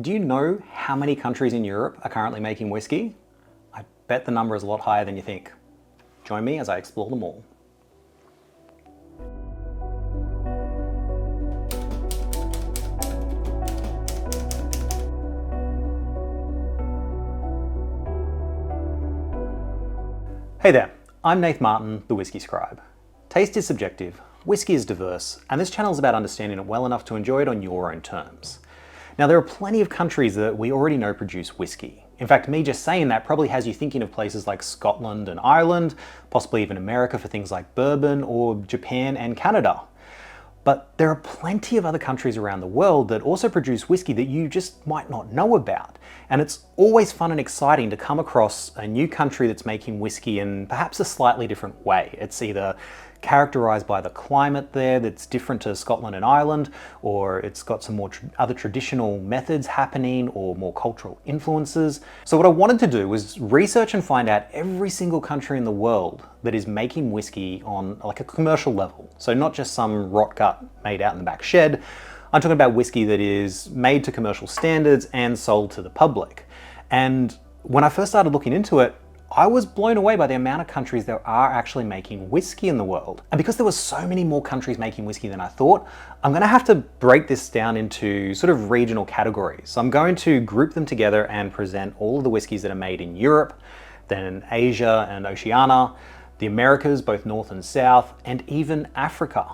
Do you know how many countries in Europe are currently making whiskey? I bet the number is a lot higher than you think. Join me as I explore them all. Hey there, I'm Nath Martin, the Whiskey Scribe. Taste is subjective, whiskey is diverse, and this channel is about understanding it well enough to enjoy it on your own terms. Now, there are plenty of countries that we already know produce whiskey. In fact, me just saying that probably has you thinking of places like Scotland and Ireland, possibly even America for things like bourbon, or Japan and Canada. But there are plenty of other countries around the world that also produce whiskey that you just might not know about. And it's always fun and exciting to come across a new country that's making whiskey in perhaps a slightly different way. It's either characterized by the climate there that's different to Scotland and Ireland, or it's got some more other traditional methods happening or more cultural influences. So what I wanted to do was research and find out every single country in the world that is making whiskey on like a commercial level. So not just some rot gut made out in the back shed. I'm talking about whiskey that is made to commercial standards and sold to the public. And when I first started looking into it, I was blown away by the amount of countries that are actually making whiskey in the world. And because there were so many more countries making whiskey than I thought, I'm gonna have to break this down into sort of regional categories. So I'm going to group them together and present all of the whiskeys that are made in Europe, then Asia and Oceania, the Americas, both North and South, and even Africa.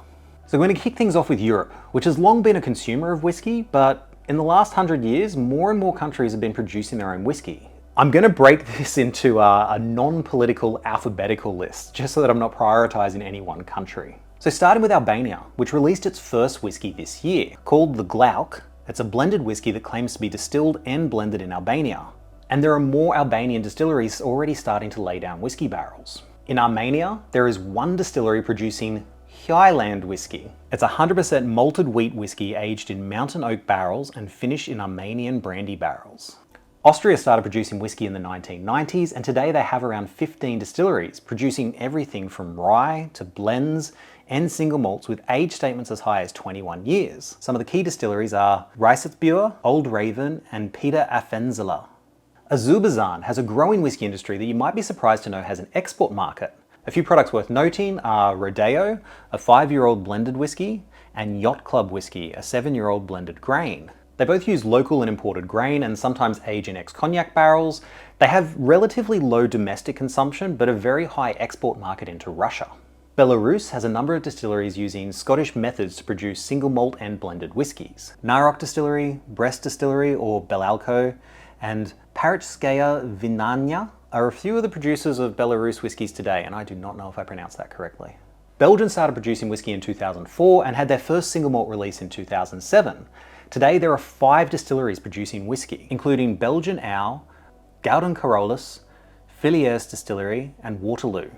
So we're going to kick things off with Europe, which has long been a consumer of whiskey, but in the last 100 years, more and more countries have been producing their own whiskey. I'm going to break this into a non-political alphabetical list, just so that I'm not prioritizing any one country. So starting with Albania, which released its first whiskey this year, called the Glauk. It's a blended whiskey that claims to be distilled and blended in Albania. And there are more Albanian distilleries already starting to lay down whiskey barrels. In Armenia, there is one distillery producing Highland whiskey. It's 100% malted wheat whiskey aged in mountain oak barrels and finished in Armenian brandy barrels. Austria started producing whiskey in the 1990s, and today they have around 15 distilleries producing everything from rye to blends and single malts with age statements as high as 21 years. Some of the key distilleries are Reisetsbuur, Old Raven, and Peter Affenzela. Azerbaijan has a growing whiskey industry that you might be surprised to know has an export market. A few products worth noting are Rodeo, a 5-year-old blended whiskey, and Yacht Club whiskey, a 7-year-old blended grain. They both use local and imported grain and sometimes age in ex-cognac barrels. They have relatively low domestic consumption, but a very high export market into Russia. Belarus has a number of distilleries using Scottish methods to produce single malt and blended whiskies. Narok Distillery, Brest Distillery or Belalco, and Paritskaya Vinanya are a few of the producers of Belarus whiskies today, and I do not know if I pronounced that correctly. Belgium started producing whiskey in 2004 and had their first single malt release in 2007. Today there are 5 distilleries producing whiskey, including Belgian Owl, Gouden Carolus, Filiers Distillery, and Waterloo.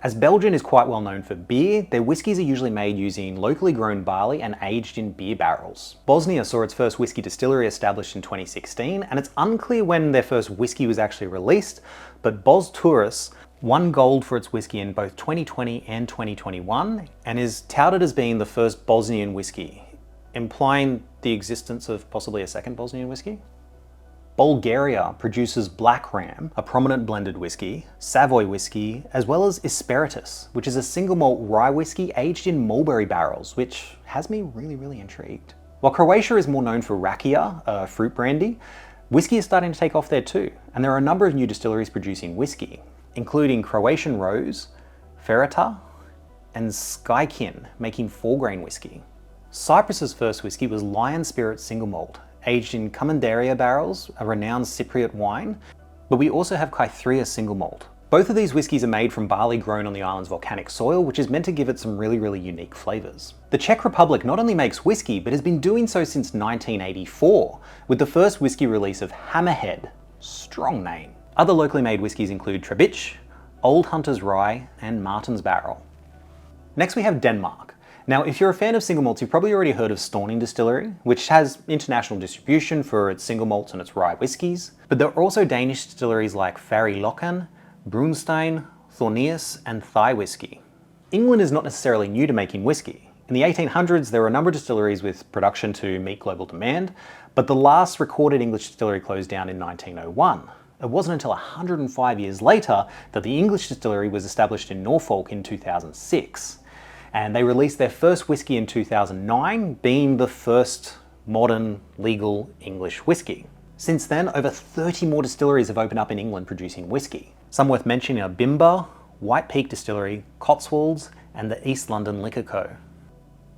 As Belgium is quite well known for beer, their whiskies are usually made using locally grown barley and aged in beer barrels. Bosnia saw its first whiskey distillery established in 2016, and it's unclear when their first whiskey was actually released, but Bos Tourist won gold for its whiskey in both 2020 and 2021, and is touted as being the first Bosnian whiskey, implying the existence of possibly a second Bosnian whiskey. Bulgaria produces Black Ram, a prominent blended whiskey, Savoy whiskey, as well as Esperitus, which is a single malt rye whiskey aged in mulberry barrels, which has me really intrigued. While Croatia is more known for Rakia, a fruit brandy, whiskey is starting to take off there too, and there are a number of new distilleries producing whiskey, including Croatian Rose, Ferrata, and Skykin, making 4-grain whiskey. Cyprus's first whiskey was Lion Spirit Single Malt, aged in Commandaria barrels, a renowned Cypriot wine, but we also have Kythria Single Malt. Both of these whiskies are made from barley grown on the island's volcanic soil, which is meant to give it some really unique flavors. The Czech Republic not only makes whiskey, but has been doing so since 1984, with the first whiskey release of Hammerhead. Strong name. Other locally made whiskies include Trebich, Old Hunter's Rye, and Martin's Barrel. Next we have Denmark. Now, if you're a fan of single malts, you've probably already heard of Storning Distillery, which has international distribution for its single malts and its rye whiskies. But there are also Danish distilleries like Fari Locan, Brunstein, Thornius, and Thai Whiskey. England is not necessarily new to making whiskey. In the 1800s, there were a number of distilleries with production to meet global demand, But the last recorded English distillery closed down in 1901. It wasn't until 105 years later that the English distillery was established in Norfolk in 2006. And they released their first whiskey in 2009, being the first modern legal English whiskey. Since then, over 30 more distilleries have opened up in England producing whiskey. Some worth mentioning are Bimber, White Peak Distillery, Cotswolds, and the East London Liquor Co.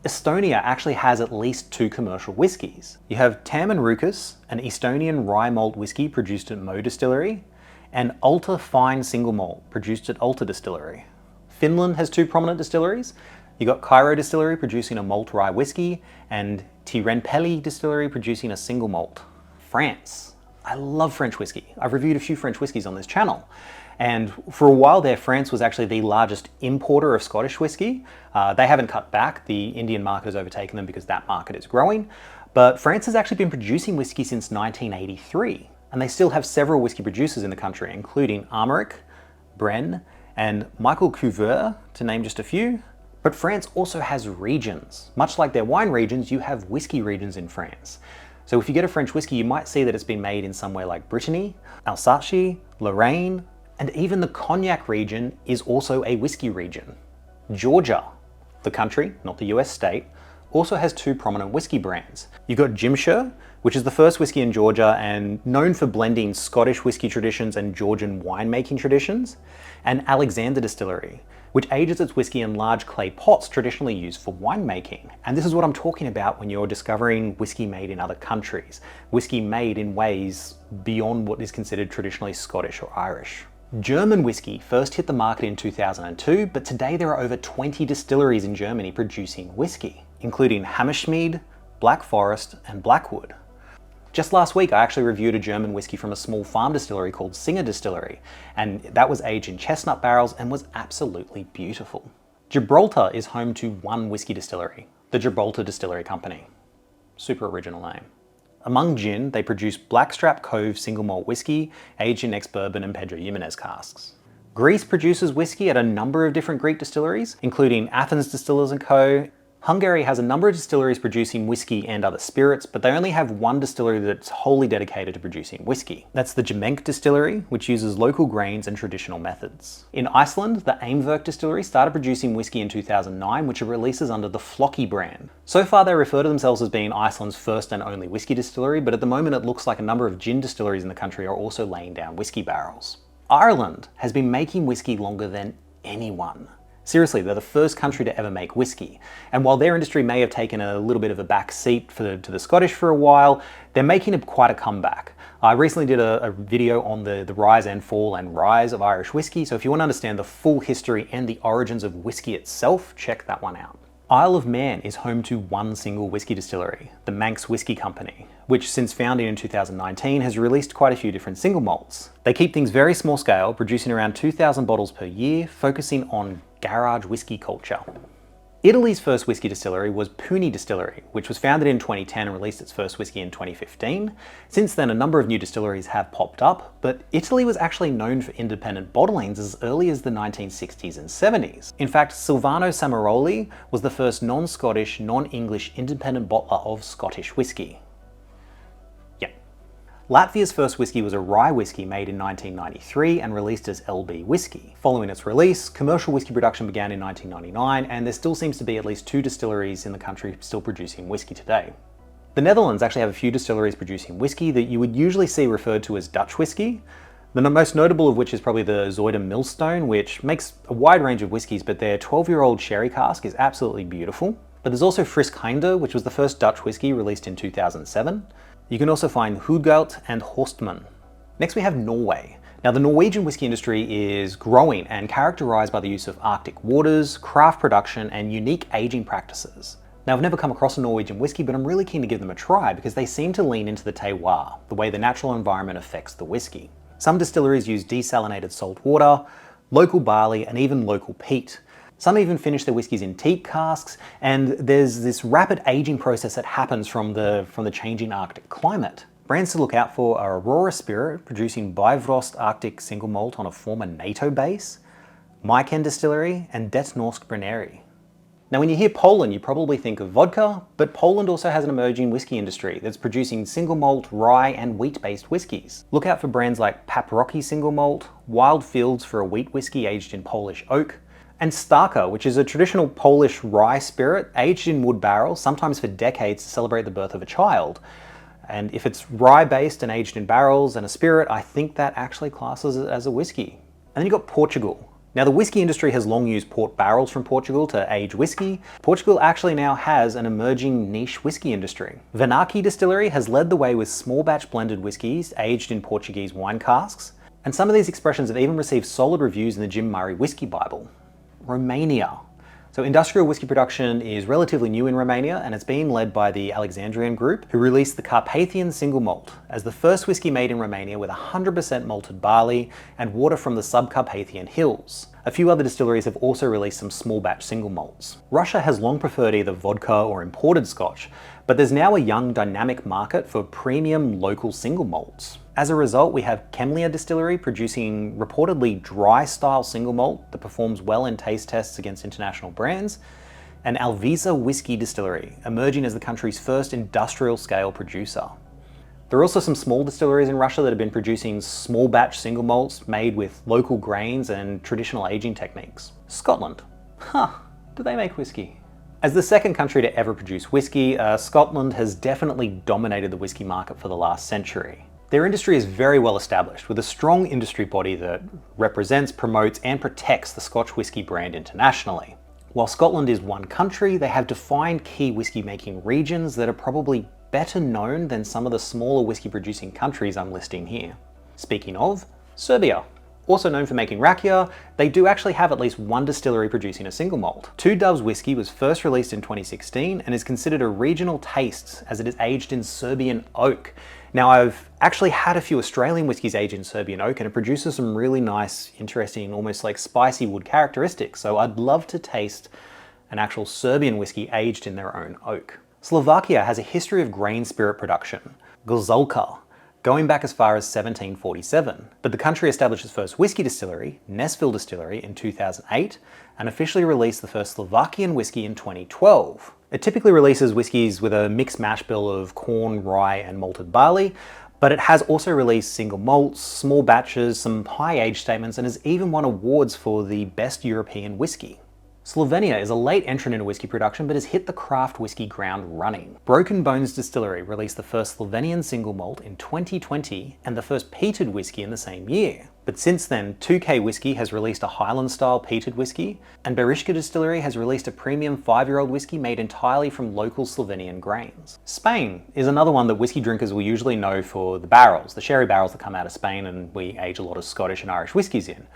Estonia actually has at least 2 commercial whiskies. You have Tam and Rukas, an Estonian rye malt whiskey produced at Mo Distillery, and Alta Fine Single Malt produced at Alta Distillery. Finland has 2 prominent distilleries. You got Cairo Distillery producing a malt rye whiskey, and Tirempeli Distillery producing a single malt. France. I love French whiskey. I've reviewed a few French whiskies on this channel. And for a while there, France was actually the largest importer of Scottish whiskey. They haven't cut back. The Indian market has overtaken them because that market is growing. But France has actually been producing whiskey since 1983. And they still have several whiskey producers in the country, including Armoric, Brenne, and Michael Couvreur, to name just a few. But France also has regions. Much like their wine regions, you have whiskey regions in France. So if you get a French whiskey, you might see that it's been made in somewhere like Brittany, Alsace, Lorraine, and even the Cognac region is also a whiskey region. Georgia, the country, not the US state, also has 2 prominent whiskey brands. You've got Jimshire, which is the first whiskey in Georgia and known for blending Scottish whiskey traditions and Georgian winemaking traditions, and Alexander Distillery, which ages its whiskey in large clay pots traditionally used for winemaking. And this is what I'm talking about when you're discovering whiskey made in other countries. Whiskey made in ways beyond what is considered traditionally Scottish or Irish. German whiskey first hit the market in 2002, but today there are over 20 distilleries in Germany producing whiskey, including Hammerschmied, Black Forest, and Blackwood. Just last week, I actually reviewed a German whiskey from a small farm distillery called Singer Distillery, and that was aged in chestnut barrels and was absolutely beautiful. Gibraltar is home to one whiskey distillery, the Gibraltar Distillery Company. Super original name. Among gin, they produce Blackstrap Cove single malt whiskey, aged in ex-bourbon and Pedro Jimenez casks. Greece produces whiskey at a number of different Greek distilleries, including Athens Distillers & Co. Hungary has a number of distilleries producing whiskey and other spirits, but they only have one distillery that's wholly dedicated to producing whiskey. That's the Gemenk Distillery, which uses local grains and traditional methods. In Iceland, the Aimverk Distillery started producing whiskey in 2009, which it releases under the Floki brand. So far, they refer to themselves as being Iceland's first and only whiskey distillery, but at the moment it looks like a number of gin distilleries in the country are also laying down whiskey barrels. Ireland has been making whiskey longer than anyone. Seriously, they're the first country to ever make whiskey. And while their industry may have taken a little bit of a back seat to the Scottish for a while, they're making quite a comeback. I recently did a video on the rise and fall and rise of Irish whiskey, so if you want to understand the full history and the origins of whiskey itself, check that one out. Isle of Man is home to one single whiskey distillery, the Manx Whisky Company, which since founding in 2019 has released quite a few different single malts. They keep things very small scale, producing around 2,000 bottles per year, focusing on garage whiskey culture. Italy's first whiskey distillery was Puni Distillery, which was founded in 2010 and released its first whiskey in 2015. Since then, a number of new distilleries have popped up, but Italy was actually known for independent bottlings as early as the 1960s and 70s. In fact, Silvano Samaroli was the first non-Scottish, non-English independent bottler of Scottish whiskey. Latvia's first whiskey was a rye whiskey made in 1993 and released as LB whiskey. Following its release, commercial whiskey production began in 1999, and there still seems to be at least 2 distilleries in the country still producing whiskey today. The Netherlands actually have a few distilleries producing whiskey that you would usually see referred to as Dutch whiskey. The most notable of which is probably the Zuidam Millstone, which makes a wide range of whiskies, but their 12-year-old sherry cask is absolutely beautiful. But there's also Frisk Hinder, which was the first Dutch whiskey released in 2007. You can also find Hugalt and Horstman. Next we have Norway. Now the Norwegian whiskey industry is growing and characterized by the use of Arctic waters, craft production, and unique aging practices. Now I've never come across a Norwegian whiskey, but I'm really keen to give them a try because they seem to lean into the terroir, the way the natural environment affects the whiskey. Some distilleries use desalinated salt water, local barley, and even local peat. Some even finish their whiskies in teak casks, and there's this rapid aging process that happens from the changing Arctic climate. Brands to look out for are Aurora Spirit, producing Bifrost Arctic single malt on a former NATO base, Myken Distillery, and Det Norsk Brenneri. Now, when you hear Poland, you probably think of vodka, but Poland also has an emerging whiskey industry that's producing single malt, rye, and wheat-based whiskies. Look out for brands like Paprocki Single Malt, Wild Fields for a wheat whiskey aged in Polish oak, and Starka, which is a traditional Polish rye spirit aged in wood barrels, sometimes for decades to celebrate the birth of a child. And if it's rye-based and aged in barrels and a spirit, I think that actually classes it as a whiskey. And then you've got Portugal. Now, the whiskey industry has long used port barrels from Portugal to age whiskey. Portugal actually now has an emerging niche whiskey industry. Vanaki Distillery has led the way with small batch blended whiskies aged in Portuguese wine casks, and some of these expressions have even received solid reviews in the Jim Murray Whiskey Bible. Romania. So industrial whiskey production is relatively new in Romania, and it's being led by the Alexandrian Group, who released the Carpathian Single Malt as the first whiskey made in Romania with 100% malted barley and water from the sub-Carpathian hills. A few other distilleries have also released some small batch single malts. Russia has long preferred either vodka or imported Scotch, but there's now a young dynamic market for premium local single malts. As a result, we have Kemlia Distillery producing reportedly dry style single malt that performs well in taste tests against international brands, and Alvisa Whiskey Distillery, emerging as the country's first industrial scale producer. There are also some small distilleries in Russia that have been producing small batch single malts made with local grains and traditional aging techniques. Scotland. Do they make whiskey? As the second country to ever produce whiskey, Scotland has definitely dominated the whiskey market for the last century. Their industry is very well established, with a strong industry body that represents, promotes, and protects the Scotch whisky brand internationally. While Scotland is one country, they have defined key whisky making regions that are probably better known than some of the smaller whisky producing countries I'm listing here. Speaking of, Serbia. Also known for making rakia, they do actually have at least one distillery producing a single malt. Two Doves whiskey was first released in 2016 and is considered a regional taste as it is aged in Serbian oak. Now, I've actually had a few Australian whiskies aged in Serbian oak, and it produces some really nice, interesting, almost like spicy wood characteristics, so I'd love to taste an actual Serbian whiskey aged in their own oak. Slovakia has a history of grain spirit production, Gozolka, going back as far as 1747, but the country established its first whiskey distillery, Nesville Distillery, in 2008, and officially released the first Slovakian whiskey in 2012. It typically releases whiskies with a mixed mash bill of corn, rye, and malted barley, but it has also released single malts, small batches, some high age statements, and has even won awards for the best European whiskey. Slovenia is a late entrant into whiskey production, but has hit the craft whiskey ground running. Broken Bones Distillery released the first Slovenian single malt in 2020 and the first peated whiskey in the same year. But since then, 2K Whiskey has released a Highland-style peated whiskey, and Beriška Distillery has released a premium 5-year-old whiskey made entirely from local Slovenian grains. Spain is another one that whiskey drinkers will usually know for the barrels, the sherry barrels that come out of Spain and we age a lot of Scottish and Irish whiskies in.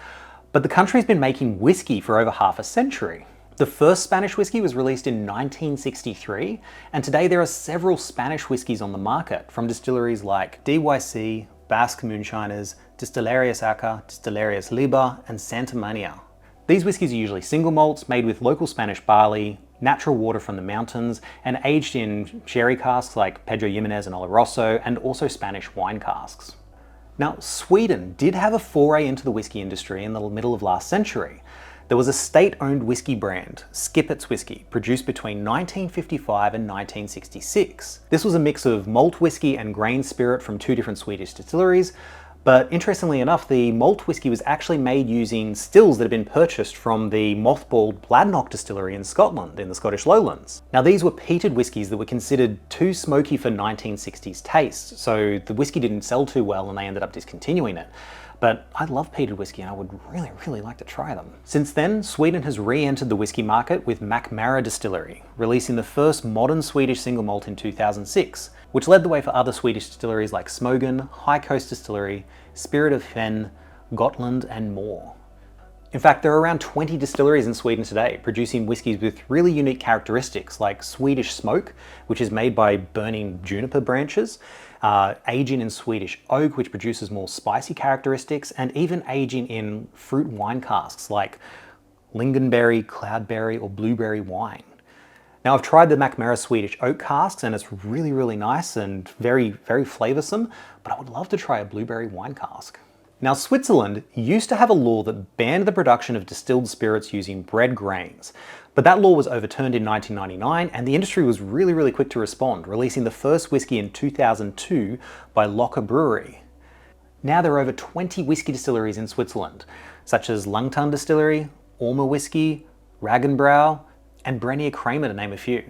But the country's been making whiskey for over half a century. The first Spanish whiskey was released in 1963, and today there are several Spanish whiskies on the market from distilleries like DYC, Basque Moonshiners, Distillerias Aca, Distillerias Liba, and Santa Maria. These whiskies are usually single malts made with local Spanish barley, natural water from the mountains, and aged in sherry casks like Pedro Jimenez and Oloroso, and also Spanish wine casks. Now, Sweden did have a foray into the whiskey industry in the middle of last century. There was a state-owned whiskey brand, Skipet's Whiskey, produced between 1955 and 1966. This was a mix of malt whiskey and grain spirit from two different Swedish distilleries, but interestingly enough, the malt whiskey was actually made using stills that had been purchased from the mothballed Bladnoch distillery in Scotland, in the Scottish lowlands. Now, these were peated whiskies that were considered too smoky for 1960s taste, so the whiskey didn't sell too well and they ended up discontinuing it. But I love peated whiskey and I would really like to try them. Since then, Sweden has re-entered the whiskey market with Mackmara Distillery, releasing the first modern Swedish single malt in 2006, which led the way for other Swedish distilleries like Smogen, High Coast Distillery, Spirit of Fen, Gotland, and more. In fact, there are around 20 distilleries in Sweden today producing whiskies with really unique characteristics like Swedish smoke, which is made by burning juniper branches, aging in Swedish oak, which produces more spicy characteristics, and even aging in fruit wine casks like lingonberry, cloudberry, or blueberry wine. Now, I've tried the Mackmara Swedish oak casks and it's really nice and very flavoursome, but I would love to try a blueberry wine cask. Now, Switzerland used to have a law that banned the production of distilled spirits using bread grains, But that law was overturned in 1999, and the industry was really quick to respond, releasing the first whiskey in 2002 by Locker Brewery. Now there are over 20 whiskey distilleries in Switzerland, such as Langton Distillery, Ormer Whiskey, Ragenbrau, and Brenier Kramer, to name a few.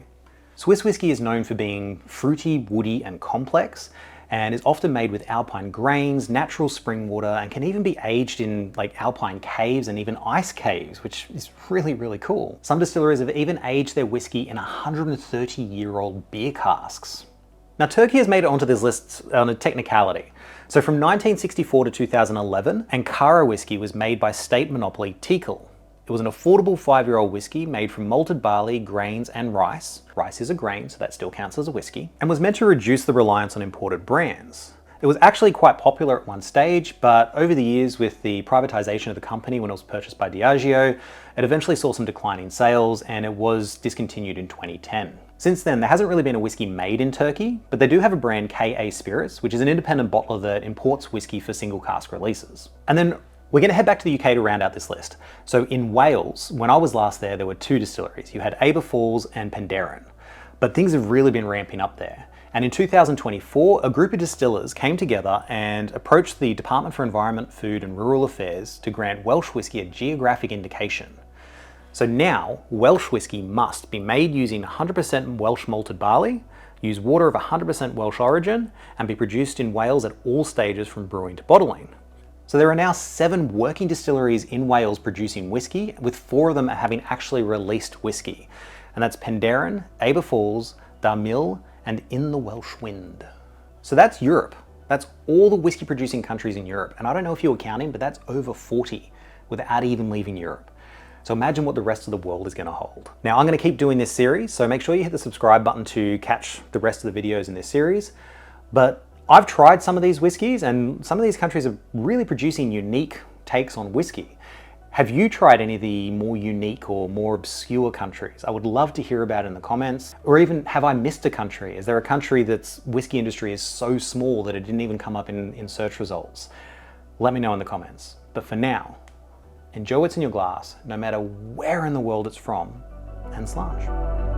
Swiss whiskey is known for being fruity, woody, and complex, and is often made with alpine grains, natural spring water, and can even be aged in like alpine caves and even ice caves, which is really cool. Some distilleries have even aged their whiskey in 130-year-old beer casks. Now, Turkey has made it onto this list on a technicality. So from 1964 to 2011, Ankara whiskey was made by state monopoly Tekel. It was an affordable 5-year-old whiskey made from malted barley, grains, and rice. Rice is a grain, so that still counts as a whiskey, and was meant to reduce the reliance on imported brands. It was actually quite popular at one stage, but over the years, with the privatization of the company when it was purchased by Diageo, it eventually saw some decline in sales, and it was discontinued in 2010. Since then, there hasn't really been a whiskey made in Turkey, but they do have a brand, KA Spirits, which is an independent bottler that imports whiskey for single cask releases. And then we're going to head back to the UK to round out this list. So in Wales, when I was last there were 2 distilleries. You had Aber Falls and Penderyn. But things have really been ramping up there. And in 2024, a group of distillers came together and approached the Department for Environment, Food and Rural Affairs to grant Welsh whisky a geographic indication. So now, Welsh whisky must be made using 100% Welsh malted barley, use water of 100% Welsh origin, and be produced in Wales at all stages from brewing to bottling. So there are now 7 working distilleries in Wales producing whiskey, with 4 of them having actually released whiskey. And that's Penderyn, Aber Falls, Darmil, and In the Welsh Wind. So that's Europe. That's all the whiskey producing countries in Europe. And I don't know if you were counting, but that's over 40 without even leaving Europe. So imagine what the rest of the world is going to hold. Now I'm going to keep doing this series, so make sure you hit the subscribe button to catch the rest of the videos in this series. But I've tried some of these whiskeys, and some of these countries are really producing unique takes on whiskey. Have you tried any of the more unique or more obscure countries? I would love to hear about it in the comments. Or even, have I missed a country? Is there a country that's whiskey industry is so small that it didn't even come up in search results? Let me know in the comments. But for now, enjoy what's in your glass, no matter where in the world it's from, and sláinte.